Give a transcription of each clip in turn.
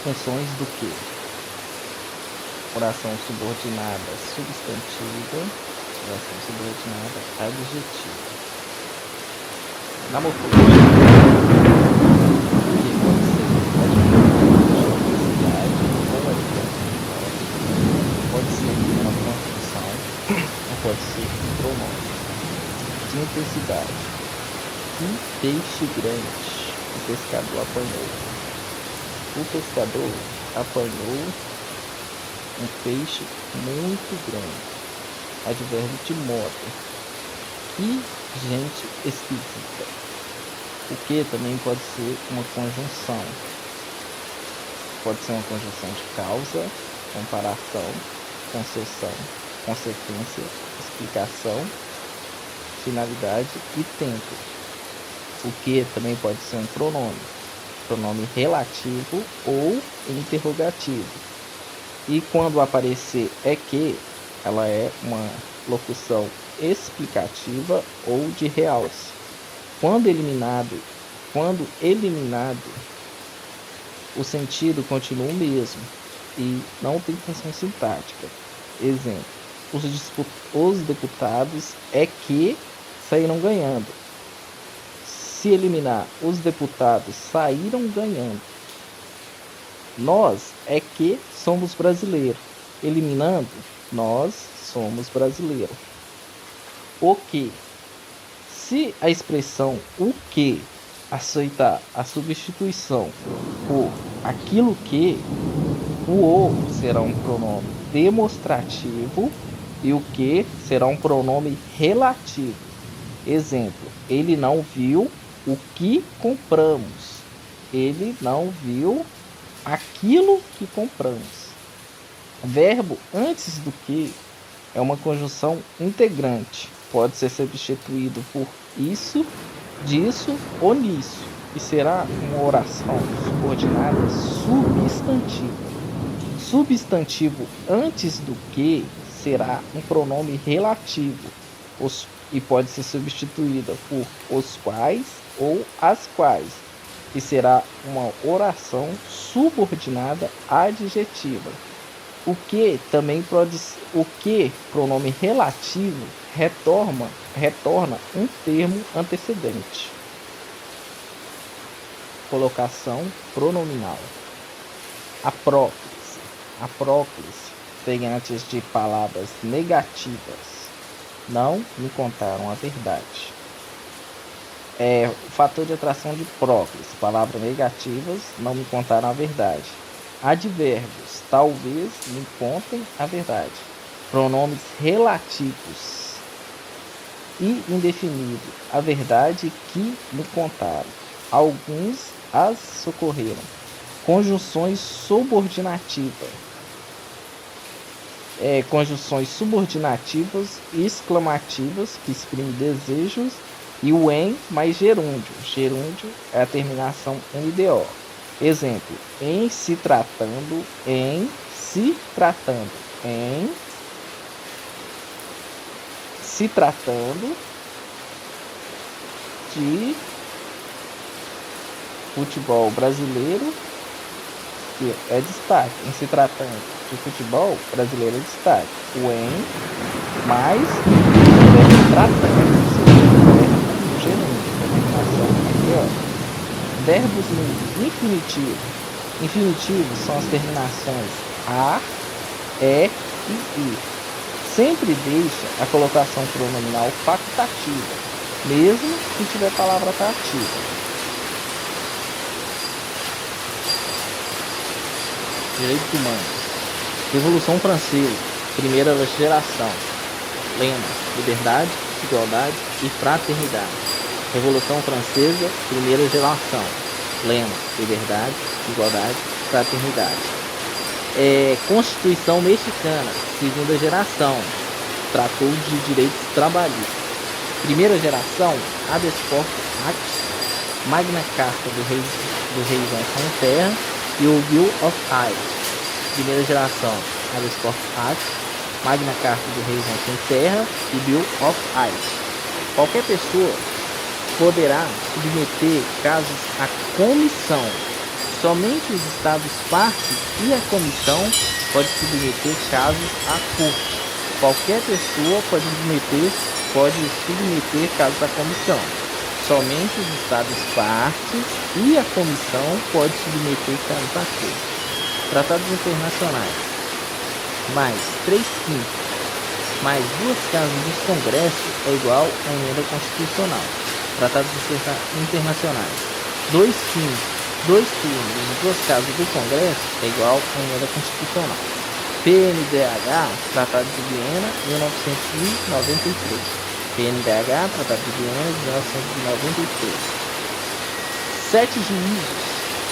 funções do que? Oração subordinada substantiva, oração subordinada adjetiva. Na morfologia, que pode ser adverbial, ou adverbial, pode ser uma conjunção, ou pode ser um pronome. De intensidade. Um peixe grande, o pescador apanhou. O pescador apanhou um peixe muito grande. Advérbio de modo. Que gente esquisita. O que também pode ser uma conjunção. Pode ser uma conjunção de causa, comparação, concessão, consequência, explicação, finalidade e tempo. O que também pode ser um pronome relativo ou interrogativo. E quando aparecer é que, ela é uma locução explicativa ou de realce. Quando eliminado, o sentido continua o mesmo e não tem função sintática. Exemplo: os deputados é que saíram ganhando. Se eliminar, os deputados saíram ganhando. Nós é que somos brasileiros. Eliminando, nós somos brasileiros. O que? Se a expressão o que aceitar a substituição por aquilo que, o será um pronome demonstrativo e o que será um pronome relativo. Exemplo: ele não viu o que compramos. Ele não viu aquilo que compramos. Verbo antes do que é uma conjunção integrante. Pode ser substituído por isso, disso ou nisso. E será uma oração subordinada substantiva. Substantivo antes do que será um pronome relativo. E pode ser substituída por os quais ou as quais, que será uma oração subordinada adjetiva. O que também pode ser, o que, pronome relativo, retorna um termo antecedente. Colocação pronominal. Apróclise. Apróclise vem antes de palavras negativas. Não me contaram a verdade. O fator de atração de próclise. Palavras negativas, não me contaram a verdade. Advérbios, talvez me contem a verdade. Pronomes relativos e indefinido. A verdade que me contaram. Alguns as socorreram. Conjunções subordinativas. Conjunções subordinativas e exclamativas que exprimem desejos, e o em mais gerúndio. Gerúndio é a terminação NDO. Exemplo: em se tratando, em se tratando, em se tratando de futebol brasileiro, que é destaque. Em se tratando de futebol brasileiro é destaque. O em mais tratando, verbos no infinitivo. Infinitivos são as terminações a, e e i. Sempre deixa a colocação pronominal facultativa, mesmo que tiver palavra atrativa. Direitos humanos. Revolução Francesa, primeira geração. Lema: liberdade, igualdade e fraternidade. Revolução Francesa, primeira geração. Lema: liberdade, igualdade, fraternidade. Constituição Mexicana, segunda geração. Tratou de direitos trabalhistas. Primeira geração: habeas corpus act, Magna Carta do rei João Sem Terra e o Bill of Rights. Primeira geração: habeas corpus act, Magna Carta do rei João Sem Terra e Bill of Rights. Qualquer pessoa poderá submeter casos à comissão Somente os estados partes e a comissão pode submeter casos à corte. Qualquer pessoa pode submeter casos à comissão. Somente os estados partes e a comissão pode submeter casos à corte. Tratados internacionais. Mais 3/5 mais 2/3 dos congressos é igual à emenda constitucional. Tratados internacionais. 2/5 2 turnos e 2/3 do Congresso é igual à emenda constitucional. PNDH, Tratado de Viena, 1993. PNDH, Tratado de Viena, 1993. 7 juízes,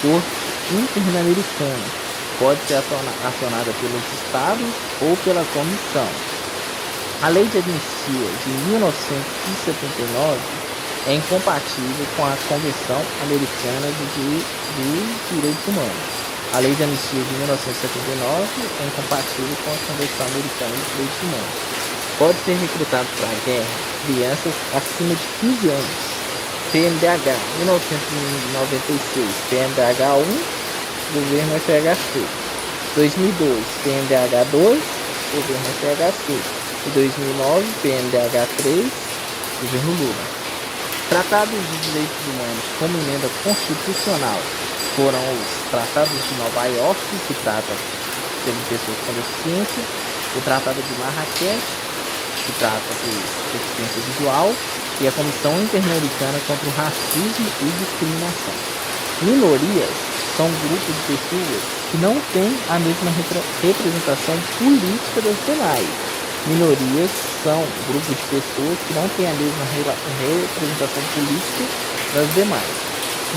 Corte Interamericana, pode ser acionada pelos Estados ou pela Comissão. A Lei de Anistia de 1979 é incompatível com a Convenção Americana de Direitos Humanos. A Lei de Anistia de 1979 é incompatível com a Convenção Americana de Direitos Humanos. Pode ser recrutado para a guerra crianças acima de 15 anos. PNDH 1996, PNDH 1, governo FHC. 2002, PNDH 2, governo FHC. E 2009, PNDH 3, governo Lula. Tratados de Direitos Humanos como emenda constitucional foram os Tratados de Nova York, que trata sobre pessoas com deficiência, o Tratado de Marrakech, que trata de deficiência visual, e a Comissão Interamericana contra o Racismo e Discriminação. Minorias são grupos de pessoas que não têm a mesma representação política das demais. Minorias são grupos de pessoas que não têm a mesma representação política das demais.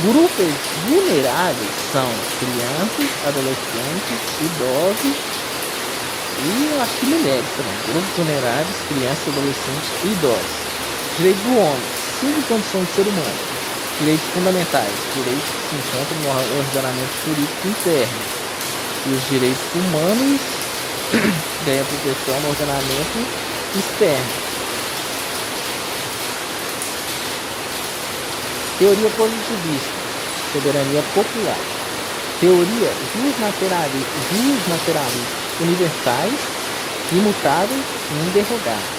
Grupos vulneráveis são crianças, adolescentes, idosos e eu acho que mulheres também. Grupos vulneráveis, crianças, adolescentes e idosos. Direitos do homem, 5 condições de ser humano. Direitos fundamentais, direitos que se encontram no ordenamento jurídico interno. E os direitos humanos ganha proteção no ordenamento externo. Teoria positivista, soberania popular. Teoria justnaturalista, universais, imutáveis e inderrogáveis.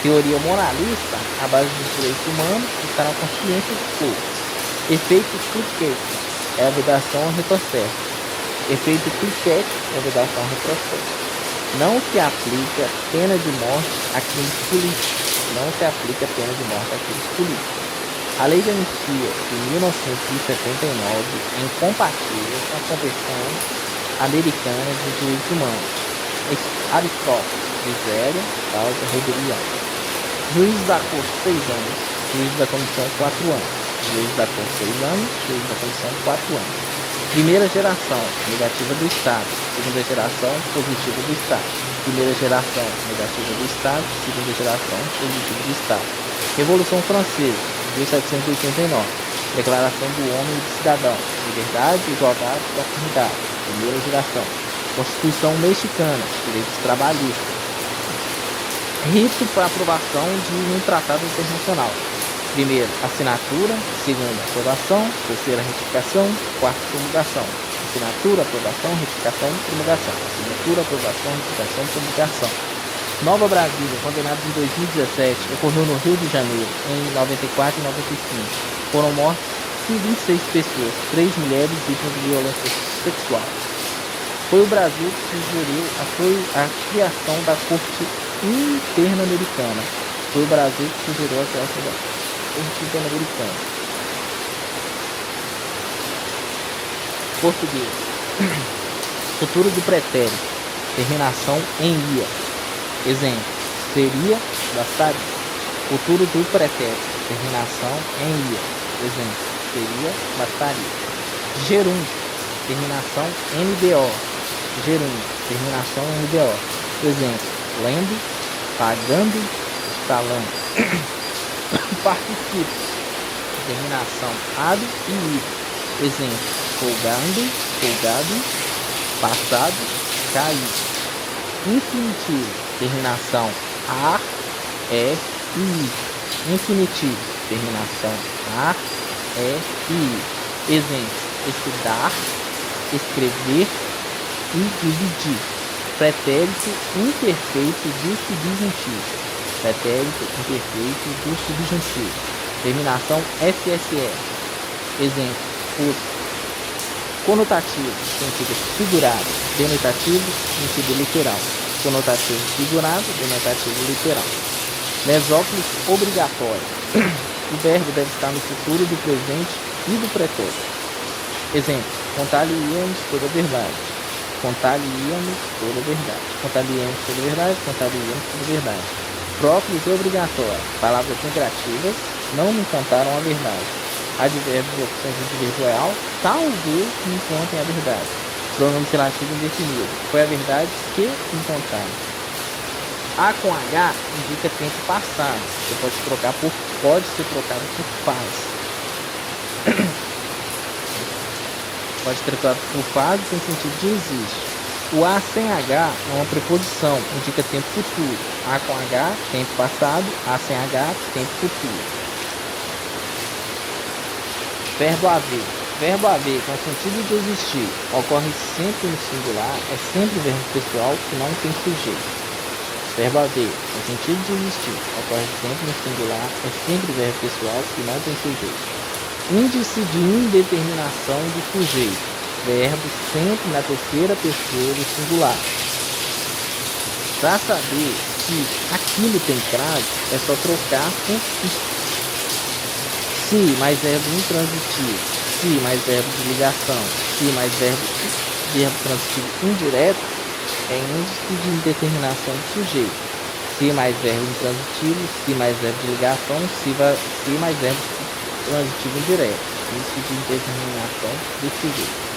Teoria moralista, a base dos direitos humanos, está na consciência do povo. Efeito Cliquet, é a vedação ao retrocesso. Efeito Cliquet, é a vedação ao retrocesso. Não se aplica pena de morte a crimes políticos. Não se aplica pena de morte a crimes políticos. A Lei de Anistia de 1979 é incompatível com a Convenção Americana de Direitos Humanos. Aristóteles, miséria, causa, rebelião. Juízes da Corte, 6 anos. Juízes da Comissão, 4 anos. Juízes da Corte, 6 anos. Juízes da Comissão, 4 anos. Primeira geração, negativa do Estado. Segunda geração, positiva do Estado. Primeira geração, negativa do Estado. Segunda geração, positiva do Estado. Revolução Francesa, 1789. Declaração do Homem e do Cidadão. Liberdade, igualdade e fraternidade. Primeira geração. Constituição Mexicana, direitos trabalhistas. Rito para aprovação de um tratado internacional. Primeiro, assinatura. Segunda, aprovação. Terceira, retificação. Quarta, promulgação. Assinatura, aprovação, retificação, promulgação. Assinatura, aprovação, retificação, promulgação. Nova Brasília, condenada em 2017, ocorreu no Rio de Janeiro, em 94 e 95. Foram mortas 26 pessoas, 3 mulheres vítimas de violência sexual. Foi o Brasil que sugeriu a criação da Corte Interamericana. Foi o Brasil que sugeriu a criação da Corte Interamericana. Português. Futuro do pretérito. Terminação em ia. Exemplo. Seria, bastaria. Futuro do pretérito. Terminação em ia. Exemplo. Seria, bastaria. Gerúndio. Terminação MBO. Gerúndio. Terminação MBO. Exemplo. Lendo, pagando, instalando. Participio. Terminação ad e id. Exemplo. Folgando, folgado. Passado, caído. Infinitivo. Terminação ar, e i. Infinitivo. Terminação ar, e i. Exemplo. Estudar, escrever e dividir. Pretérito imperfeito do subjuntivo. Pretérito imperfeito do subjuntivo. Terminação SSR. Exemplo: os. Conotativo, sentido figurado. Denotativo, sentido literal. Conotativo figurado, denotativo literal. Mesóclise obrigatória. O verbo deve estar no futuro do presente e do pretérito. Exemplo: contar-lhe-íamos toda a verdade. Contar-lhe-íamos toda a verdade. Contar-lhe-íamos toda a verdade. Contar-lhe-íamos toda a verdade. Próclise obrigatória. Palavras negativas. Não me contaram a verdade. Advérbios de opção individual. Talvez me contem a verdade. Pronome relativo indefinido. Foi a verdade que me contaram. A com H indica tempo passado. Você pode ser trocado por faz. Pode ser trocado por faz sem sentido de existe. O A sem H é uma preposição, indica tempo futuro. A com H, tempo passado. A sem H, tempo futuro. Verbo haver. Verbo haver, com o sentido de existir, ocorre sempre no singular, é sempre verbo pessoal que não tem sujeito. Verbo haver, no sentido de existir, ocorre sempre no singular, é sempre verbo pessoal que não tem sujeito. Índice de indeterminação do sujeito. Verbo sempre na terceira pessoa do singular. Para saber que aquilo tem prazo, é só trocar por se mais verbo intransitivo, se mais verbo de ligação, se mais verbo transitivo indireto, é índice de indeterminação do sujeito. Se mais verbo intransitivo, se mais verbo de ligação, se mais verbo transitivo indireto, índice de indeterminação do sujeito.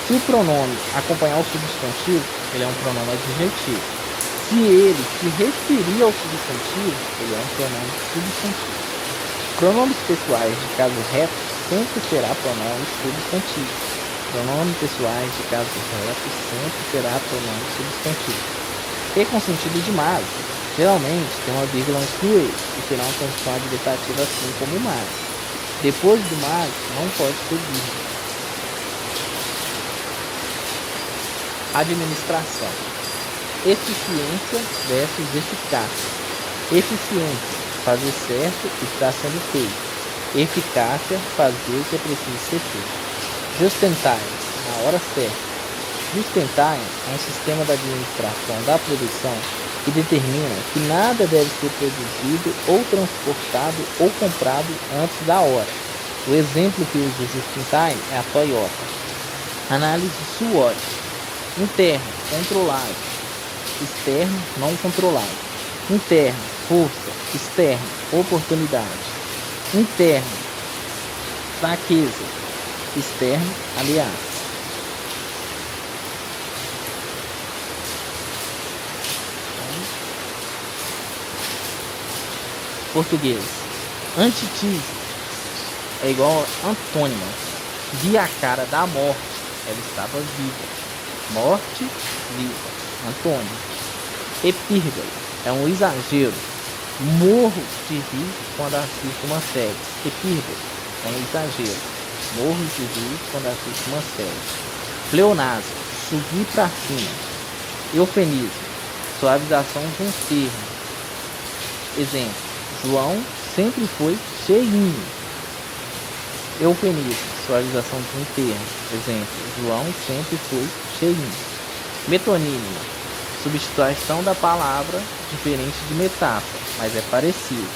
Se o pronome acompanhar o substantivo, ele é um pronome adjetivo. Se ele se referir ao substantivo, ele é um pronome substantivo. Pronomes pessoais de caso reto sempre será pronome substantivo. Pronomes pessoais de caso reto sempre será pronome substantivo. E com sentido de mais, geralmente tem uma vírgula antes do ex, e será uma condição adversativa assim como o mais. Depois do mais, não pode ter vírgula. Administração. Eficiência versus eficácia. Eficiência, fazer certo o que está sendo feito. Eficácia, fazer o que é preciso ser feito. Just-in-time, na hora certa. Just-in-time é um sistema de administração da produção que determina que nada deve ser produzido ou transportado ou comprado antes da hora. O exemplo que usa o just-in-time é a Toyota. Análise SWOT. Interno, controlado. Externo, não controlado. Interno, força. Externo, oportunidade. Interno, fraqueza. Externo, aliança. Português. Antítese é igual a antônimo. Vi a cara da morte, ela estava viva. Morte, viva. Antônimo. Epírbole é um exagero. Morro de rir quando assisto uma série. Epírbole é um exagero. Morro de rir quando assisto uma série. Pleonasmo, subir para cima. Eufemismo, suavização de um termo. Exemplo: João sempre foi cheinho. Eufemismo, suavização de um termo. Exemplo: João sempre foi cheinho. Metonímia, substituição da palavra diferente de metáfora, mas é parecido.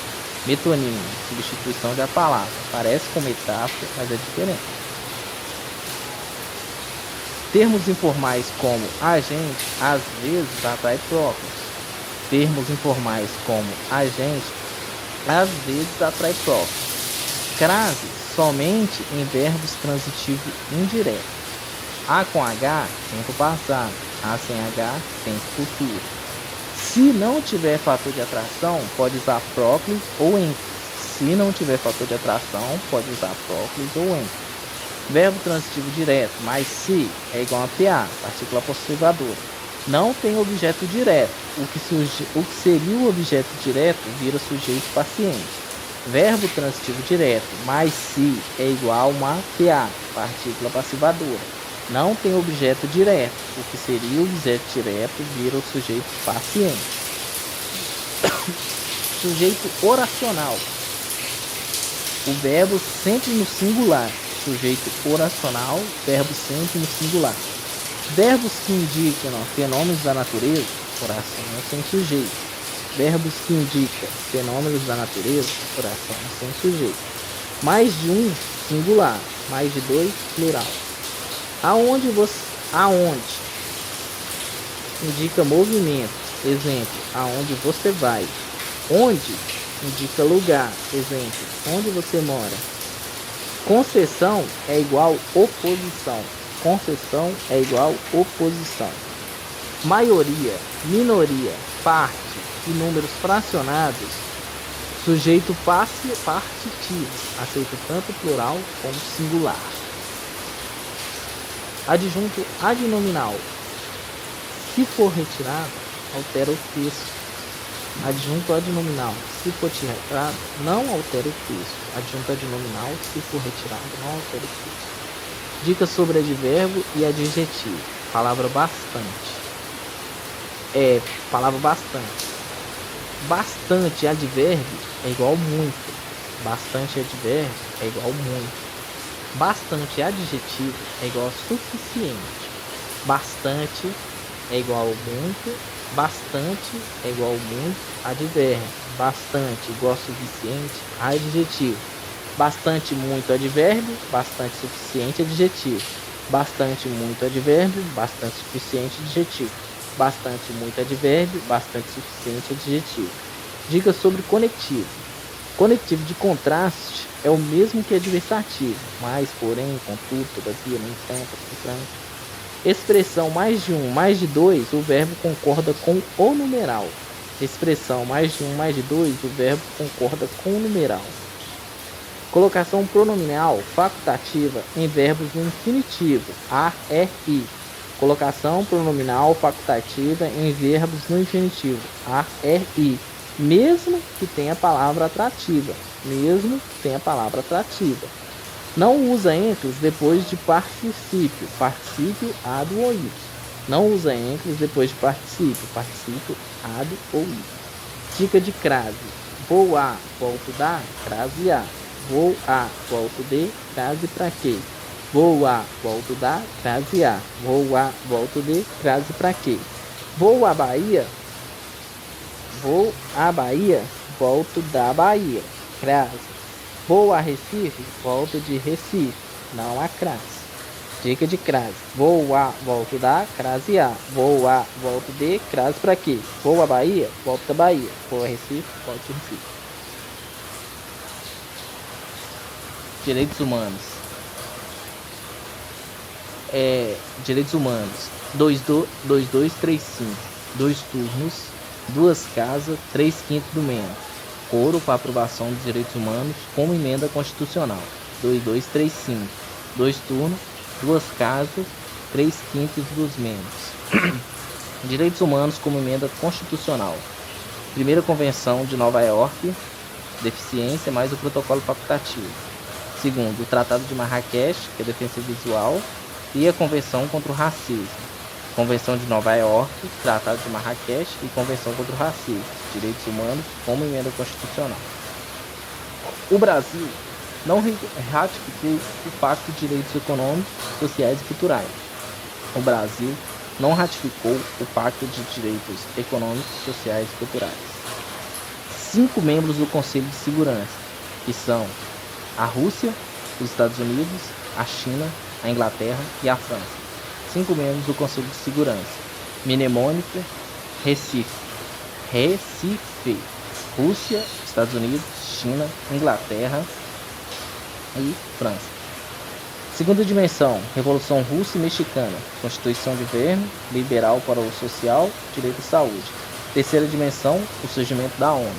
Metonímia, substituição da palavra, parece com metáfora, mas é diferente. Termos informais como agente, às vezes atrai próprios. Termos informais como agente, às vezes atrai próprios. Crase somente em verbos transitivos indiretos. A com H, tempo passado. A sem H, tempo futuro. Se não tiver fator de atração, pode usar próclise ou ente. Se não tiver fator de atração, pode usar próclise ou ente. Verbo transitivo direto, mais se é igual a PA, partícula possessivadora. Não tem objeto direto. O que seria o objeto direto vira sujeito paciente. Verbo transitivo direto, mais se é igual a uma PA, partícula passivadora. Não tem objeto direto. O que seria o objeto direto vira o sujeito paciente. Sujeito oracional. O verbo sempre no singular. Sujeito oracional, verbo sempre no singular. Verbos que indicam fenômenos da natureza, oração sem sujeito. Verbos que indicam fenômenos da natureza, oração sem sujeito. Mais de um, singular. Mais de dois, plural. Aonde indica movimento. Exemplo, aonde você vai. Onde indica lugar. Exemplo, onde você mora. Concessão é igual oposição. Concessão é igual oposição. Maioria, minoria, parte e números fracionados. Sujeito partitivo. Aceita tanto plural como singular. Adjunto adnominal. Se for retirado, altera o texto. Adjunto adnominal. Se for retirado, não altera o texto. Adjunto adnominal. Se for retirado, não altera o texto. Dicas sobre advérbio e adjetivo. Palavra bastante. Palavra bastante. Bastante advérbio é igual muito. Bastante advérbio é igual muito. Bastante adjetivo é igual a suficiente. Bastante é igual a muito. Bastante é igual a muito. Advérbio. Bastante igual a suficiente. Adjetivo. Bastante muito advérbio. Bastante suficiente adjetivo. Bastante muito advérbio. Bastante suficiente adjetivo. Bastante muito advérbio. Bastante suficiente adjetivo. Dicas sobre conectivo. Conectivo de contraste é o mesmo que adversativo, mais, porém, contudo, todavia, no entanto, portanto. Expressão mais de um, mais de dois, o verbo concorda com o numeral. Expressão mais de um, mais de dois, o verbo concorda com o numeral. Colocação pronominal facultativa em verbos no infinitivo, a, i. Colocação pronominal facultativa em verbos no infinitivo, a, i. Mesmo que tenha palavra atrativa. Mesmo que tenha palavra atrativa. Não usa ênfase depois de particípio. Particípio ad ou id. Não usa ênfase depois de particípio. Particípio ad ou id. Dica de crase. Vou a, volto da, crase a. Vou a, volto de, crase pra quê? Vou a, volto da, crase a. Vou a, volto de, crase pra quê? Vou à Bahia. Vou à Bahia, volto da Bahia. Crase. Vou a Recife, volto de Recife. Não há crase. Dica de crase. Vou a, volto da, crase a. Vou a, volto de, crase pra quê? Vou à Bahia, volto da Bahia. Vou a Recife, volto de Recife. Direitos humanos. Direitos humanos. 2235. 2 turnos. 2 casas, 3/5 do membro. Coro para aprovação dos direitos humanos como emenda constitucional. 2235. 2 turnos, 2 casas, 3/5 dos membros. Direitos humanos como emenda constitucional. Primeira Convenção de Nova York, deficiência mais o protocolo facultativo. Segundo, o Tratado de Marrakech, que é defesa visual, e a Convenção contra o Racismo. Convenção de Nova York, Tratado de Marrakech e Convenção contra o Racismo, Direitos Humanos como emenda constitucional. O Brasil não ratificou o Pacto de Direitos Econômicos, Sociais e Culturais. O Brasil não ratificou o Pacto de Direitos Econômicos, Sociais e Culturais. 5 membros do Conselho de Segurança, que são a Rússia, os Estados Unidos, a China, a Inglaterra e a França. 5 membros do Conselho de Segurança. Mnemônico, Recife. Rússia, Estados Unidos, China, Inglaterra e França. Segunda dimensão, Revolução Russa e Mexicana. Constituição de Governo, liberal para o social, direito à saúde. Terceira dimensão, o surgimento da ONU.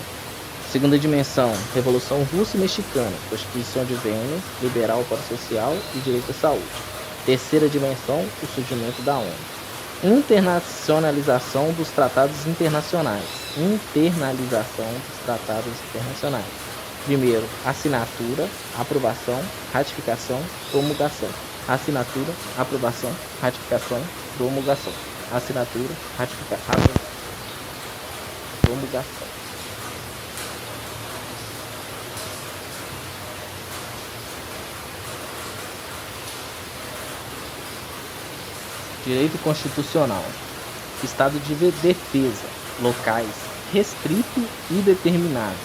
Segunda dimensão, Revolução Russa e Mexicana. Constituição de Governo, liberal para o social e direito à saúde. Terceira dimensão, o surgimento da ONU. Internacionalização dos tratados internacionais. Internalização dos tratados internacionais. Primeiro, assinatura, aprovação, ratificação, promulgação. assinatura, aprovação, ratificação, promulgação. Assinatura, ratificação, promulgação. Direito constitucional. Estado de defesa. Locais restrito e determinado.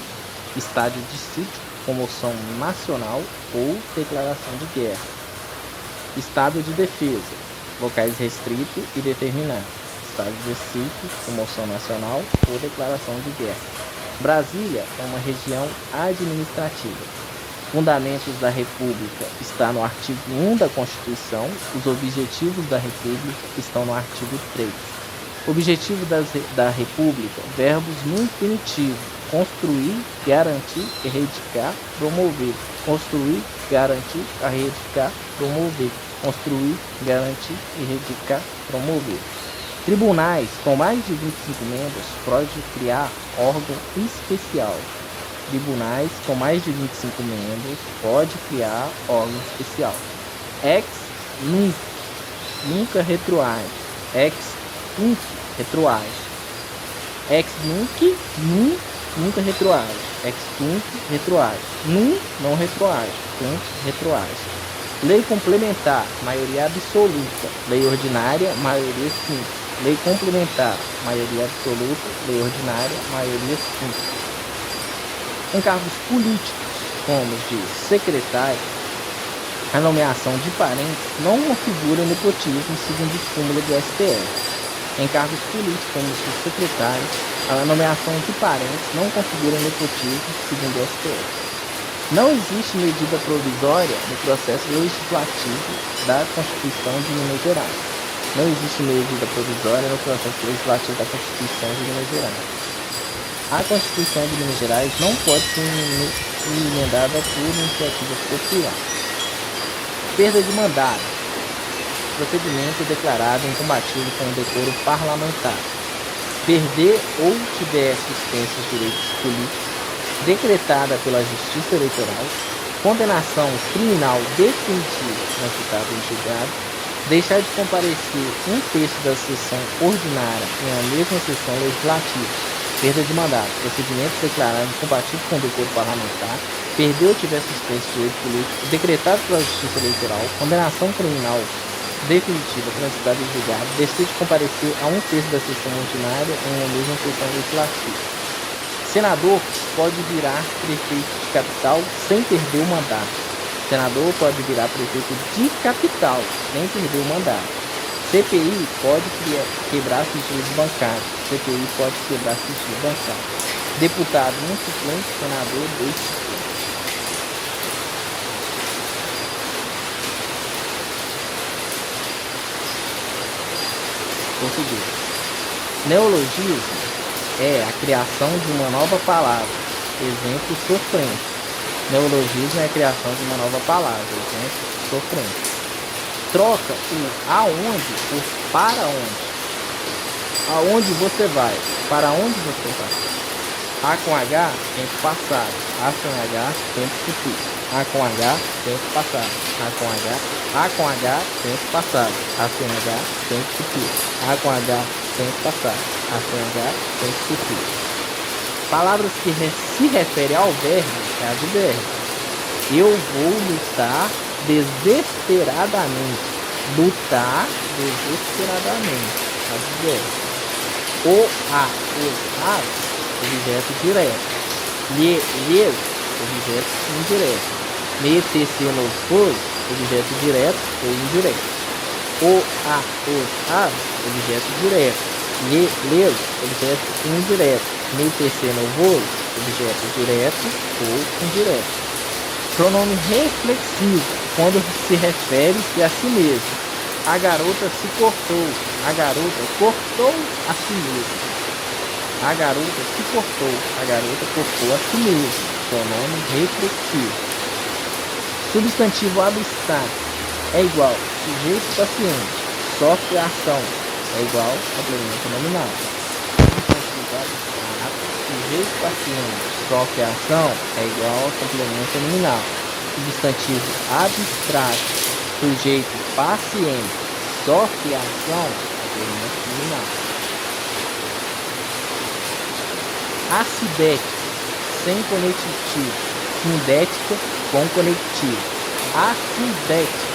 Estado de sítio, comoção nacional ou declaração de guerra. Estado de defesa. Locais restrito e determinado. Estado de sítio, comoção nacional ou declaração de guerra. Brasília é uma região administrativa. Fundamentos da República está no artigo 1 da Constituição. Os objetivos da República estão no artigo 3. Objetivo da República, verbos no infinitivo: construir, garantir, erradicar, promover. Construir, garantir, erradicar, promover. Construir, garantir, erradicar, promover. Tribunais com mais de 25 membros pode criar órgão especial. Tribunais com mais de 25 membros pode criar órgão especial. Ex nunc, nunca retroage. Ex tunc, retroage. Ex nunc, nunca retroage. Ex tunc, retroage. Num, não retroage. Tunc, retroage. Lei complementar, maioria absoluta. Lei ordinária, maioria simples. Lei complementar, maioria absoluta. Lei ordinária, maioria simples. Em cargos políticos, como os de secretário, a nomeação de parentes não configura nepotismo segundo o súmula do STF. Em cargos políticos, como os de secretário, a nomeação de parentes não configura nepotismo segundo o STF. Não existe medida provisória no processo legislativo da Constituição de Minas Gerais. Não existe medida provisória no processo legislativo da Constituição de Minas Gerais. A Constituição de Minas Gerais não pode ser emendada por iniciativa popular. Perda de mandato. Procedimento declarado incompatível com o decoro parlamentar. Perder ou tiver suspenso os direitos políticos, decretada pela Justiça Eleitoral. Condenação criminal definitiva transitada em julgado. Deixar de comparecer um terço da sessão ordinária em uma mesma sessão legislativa. Perda de mandato. Procedimento declarado incompatível com o decoro parlamentar. Perdeu ou tiver suspenso o direito político, decretado pela Justiça Eleitoral. Condenação criminal definitiva transitada em julgado. Deixar de comparecer a um terço da sessão ordinária em uma mesma sessão legislativa. Senador pode virar prefeito de capital sem perder o mandato. Senador pode virar prefeito de capital sem perder o mandato. CPI pode quebrar sigilo bancário. CPI pode quebrar sigilo bancário. Deputado, um suplente. Senador, 2 suplentes. Português. Neologismo é a criação de uma nova palavra. Exemplo, sofrência. Neologismo é a criação de uma nova palavra. Exemplo, sofrência. Troca o aonde por para onde. Aonde você vai? Para onde você vai? A com H, tempo passado. A sem H, tempo futuro. A com H, tempo passado. A com H, tempo passado. A sem H, tempo futuro. A com H, tempo passado. A sem H, tempo futuro. Palavras que se referem ao verbo é advérbio. Eu vou lutar desesperadamente. Lutar desesperadamente. Advérbio. O, a, os, as, objeto direto. Lhes, objeto indireto. Me, tecer, nos, os, objeto direto ou indireto. O, a, os, as, objeto direto. Lhes, objeto indireto. Me, tecer, nos, os, objeto direto ou indireto. Pronome reflexivo, quando se refere-se a si mesmo. A garota se cortou. A garota cortou a si mesma. A garota se cortou. A garota cortou a si mesma. Pronome reflexivo. Substantivo abstrato é igual sujeito paciente. Só que a ação é igual complemento nominal. Substantivo abstrato, sujeito paciente. Só que a ação é igual ao complemento nominal. Substantivo abstrato sujeito paciente sofre a ação, procedimento criminal. Acidética, sem conectivo, sindética, com conectivo. Acidética,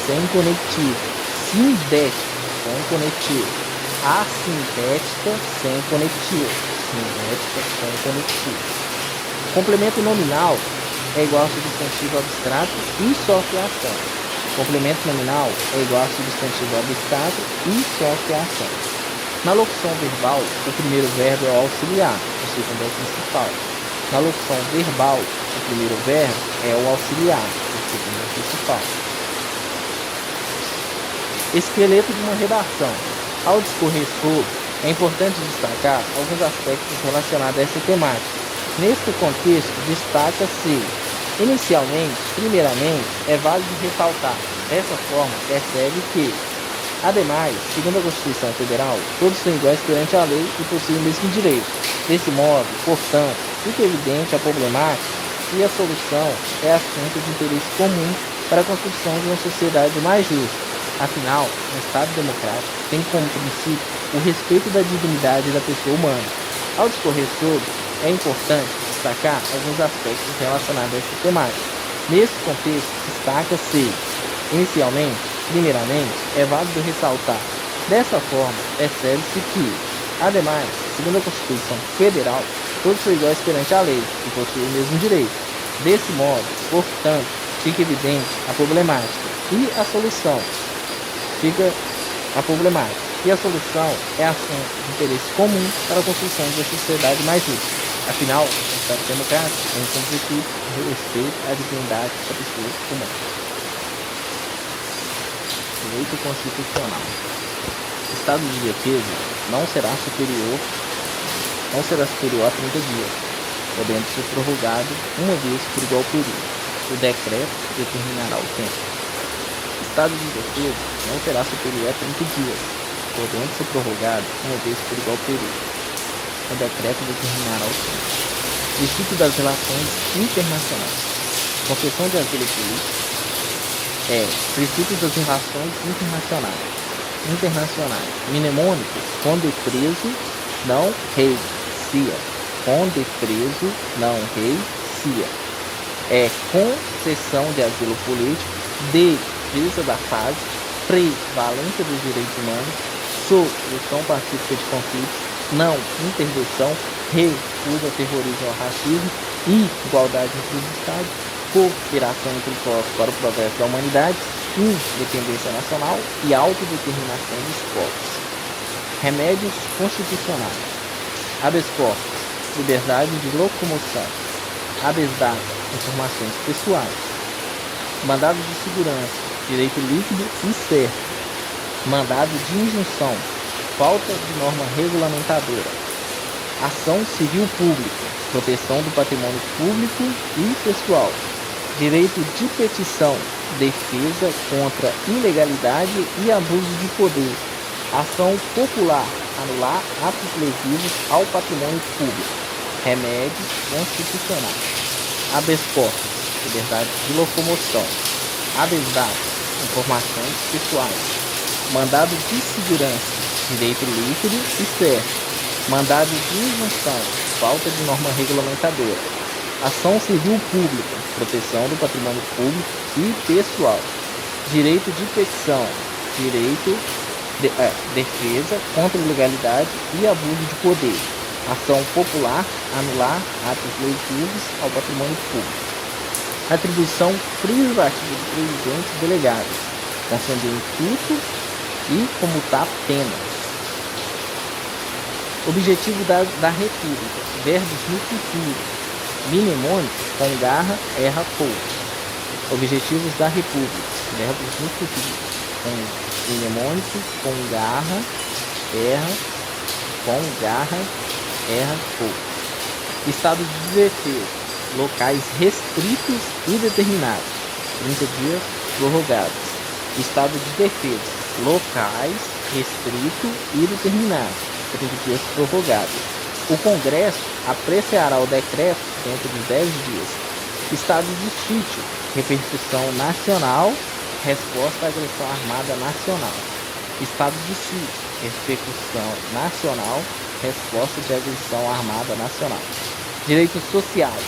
sem conectivo, sindética, com conectivo. Assindética, sem conectivo, sindética, com conectivo. Complemento nominal é igual ao substantivo abstrato e sofre a ação. Complemento nominal é igual ao substantivo abstrato e sofre a ação. Na locução verbal, o primeiro verbo é o auxiliar, o segundo é o principal. Na locução verbal, o primeiro verbo é o auxiliar, o segundo é o principal. Esqueleto de uma redação. Ao discorrer sobre, é importante destacar alguns aspectos relacionados a essa temática. Neste contexto, destaca-se, inicialmente, primeiramente, é válido ressaltar. Dessa forma, percebe que, ademais, segundo a Constituição Federal, todos são iguais perante a lei e possuem o mesmo direito. Desse modo, portanto, fica evidente a problemática e a solução é assunto de interesse comum para a construção de uma sociedade mais justa. Afinal, um Estado democrático tem como princípio o respeito da dignidade da pessoa humana. Ao discorrer sobre, é importante destacar alguns aspectos relacionados a essa temática. Nesse contexto, destaca-se, inicialmente, primeiramente, é válido ressaltar. Dessa forma, percebe-se que, ademais, segundo a Constituição Federal, todos são iguais perante a lei e possuem o mesmo direito. Desse modo, portanto, fica evidente a problemática e a solução. E a solução é assunto de interesse comum para a construção de uma sociedade mais justa. Afinal, o Estado democrático tem como princípio o respeito à dignidade da pessoa humana. Direito constitucional. O estado de defesa não será superior a 30 dias, podendo ser prorrogado uma vez por igual período. O decreto determinará o tempo. O estado de defesa não será superior a 30 dias, podendo ser prorrogado uma vez por igual período. O decreto determinará o tempo. Princípio das relações internacionais. Concepção de asilo político é princípios das relações internacionais. Mnemônico, quando preso, não rei, cia. Quando preso, não rei, cia. É concessão de asilo político, defesa da paz, prevalência dos direitos humanos, solução pacífica de conflitos, não intervenção, recusa ao terrorismo e ao racismo, igualdade entre os Estados, cooperação entre povos para o progresso da humanidade, independência nacional e autodeterminação dos povos. Remédios constitucionais. Habeas corpus, liberdade de locomoção. Habeas data, informações pessoais. Mandado de segurança, direito líquido e certo. Mandado de injunção, falta de norma regulamentadora. Ação civil pública, proteção do patrimônio público e pessoal. Direito de petição, defesa contra ilegalidade e abuso de poder. Ação popular, anular atos lesivos ao patrimônio público. Remédios constitucionais. Habeas corpus, liberdade de locomoção. Habeas data, informações pessoais. Mandado de segurança, direito líquido e certo. Mandado de injunção, falta de norma regulamentadora. Ação civil pública, proteção do patrimônio público e pessoal. Direito de petição, defesa contra ilegalidade e abuso de poder. Ação popular, anular atos lesivos ao patrimônio público. Atribuição privativa de presidentes e delegados, conceder intuito e comutar penas. Objetivo da República, verbos no futuro. Mnemônico, com garra, erra pouco. Objetivos da República, verbos no futuro. Com mnemônico, com garra, erra pouco. Estado de defesa, locais restritos e determinados. 30 dias prorrogados. Estado de defesa, locais restritos e determinados. 30 dias prorrogados. O Congresso apreciará o decreto dentro de 10 dias. Estado de sítio, repercussão nacional resposta à agressão armada nacional. Estado de sítio, repercussão nacional, resposta de agressão armada nacional. Direitos sociais,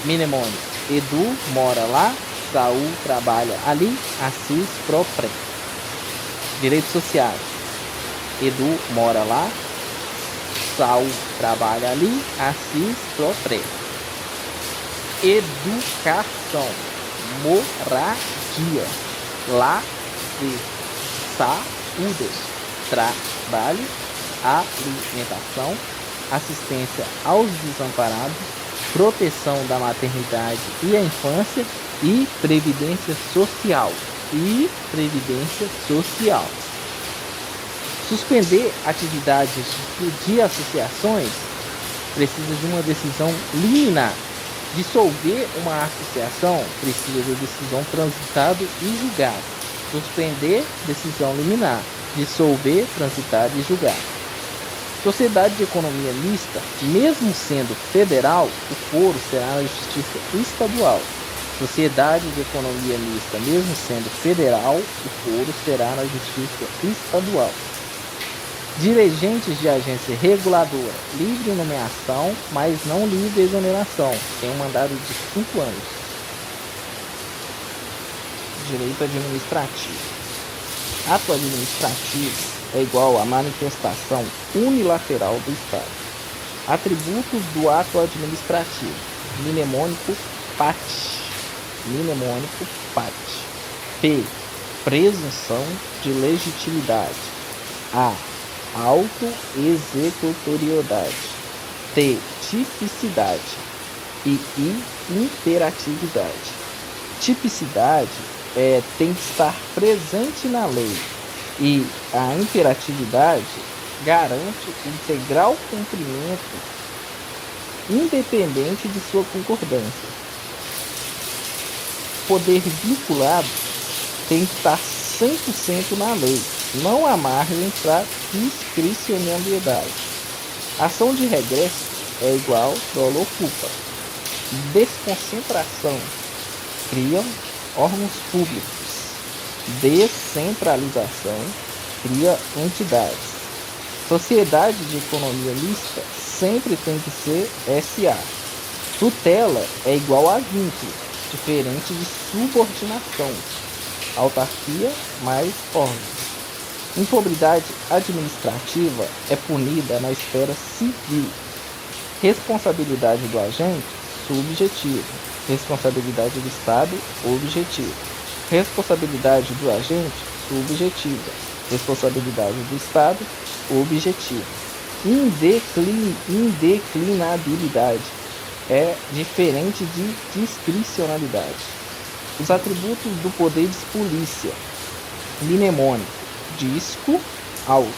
mnemônio, Edu mora lá, Saul trabalha ali, Assis propre. Direitos sociais, Edu mora lá, Saul trabalha ali, Assis propre. Educação, moradia, lazer, saúde, trabalho, alimentação, assistência aos desamparados, proteção da maternidade e a infância e previdência social. Suspender atividades de associações precisa de uma decisão liminar. Dissolver uma associação precisa de decisão transitada e julgada. Suspender, decisão liminar. Dissolver, transitada e julgada. Sociedade de economia mista, mesmo sendo federal, o foro será na Justiça Estadual. Sociedade de economia mista, mesmo sendo federal, o foro será na Justiça Estadual. Dirigentes de agência reguladora, livre nomeação, mas não livre exoneração. Tem um mandado de 5 anos. Direito administrativo. Ato administrativo é igual à manifestação unilateral do Estado. Atributos do ato administrativo. Mnemônico PAT. P. Presunção de legitimidade. A. Auto-executoriedade. T. Tipicidade. E I. Imperatividade. Tipicidade tem que estar presente na lei e a imperatividade garante o integral cumprimento independente de sua concordância. Poder vinculado tem que estar 100% na lei. Não há margem para discricionariedade. Ação de regresso é igual dolo culpa. Desconcentração criam órgãos públicos. Descentralização cria entidades. Sociedade de economia mista sempre tem que ser SA. Tutela é igual a vínculo, diferente de subordinação. Autarquia mais órgãos. Improbidade administrativa é punida na esfera civil. Responsabilidade do agente, subjetivo. Responsabilidade do Estado, objetivo. Responsabilidade do agente, subjetiva. Responsabilidade do Estado, objetiva. Indeclinabilidade é diferente de discricionalidade. Os atributos do poder de polícia. Mnemônico. Disco, alto.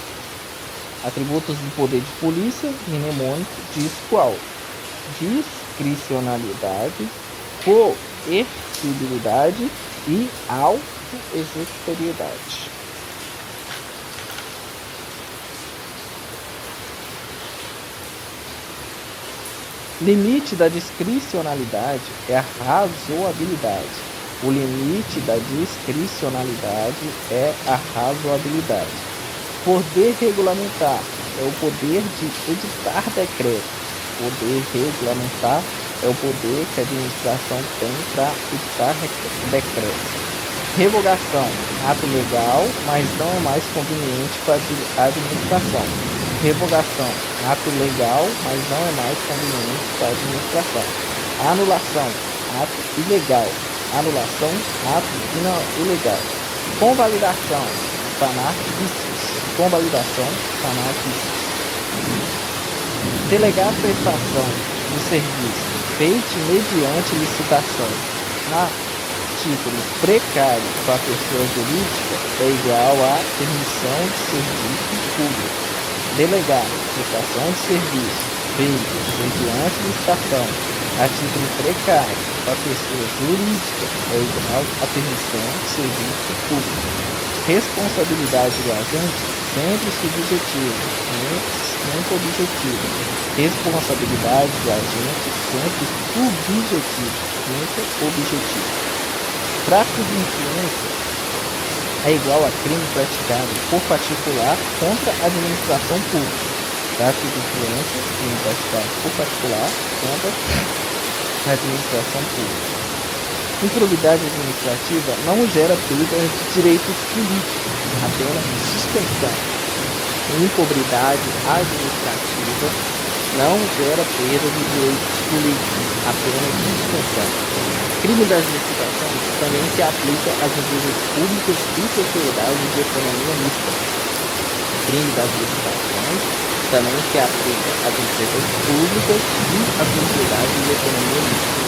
Atributos do poder de polícia, mnemônico, disco, alto. Discricionalidade, coercibilidade e auto-executoriedade. Limite da discricionalidade é a razoabilidade. O limite da discricionalidade é a razoabilidade. Poder regulamentar é o poder de editar decreto. Poder regulamentar é o poder que a administração tem para editar decreto. Revogação, ato legal, mas não é mais conveniente para a administração. Revogação, ato legal, mas não é mais conveniente para a administração. Anulação, ato ilegal. Anulação, ato ilegal. Convalidação, sanar vícios. Convalidação, sanar vícios. Delegar prestação do serviço feito mediante licitação a título precário para a pessoa jurídica é igual a permissão de serviço público. Delegar prestação de serviço feito mediante licitação a título precário para a pessoa jurídica é igual a permissão de serviço público. Responsabilidade do agente sempre subjetiva, nunca objetiva. Responsabilidade do agente sempre subjetiva, nunca objetiva. Tráfico de influência é igual a crime praticado por particular contra a administração pública. Tráfico de influência, crime praticado por particular contra a administração pública. Improbidade administrativa não gera perda de direitos políticos, apenas suspensão. Improbidade administrativa não gera perda de direitos políticos, apenas suspensão. Crime das licitações também se aplica às empresas públicas e sociedades de economia mista. Crime das licitações também se aplica às empresas públicas e às sociedades de economia mista.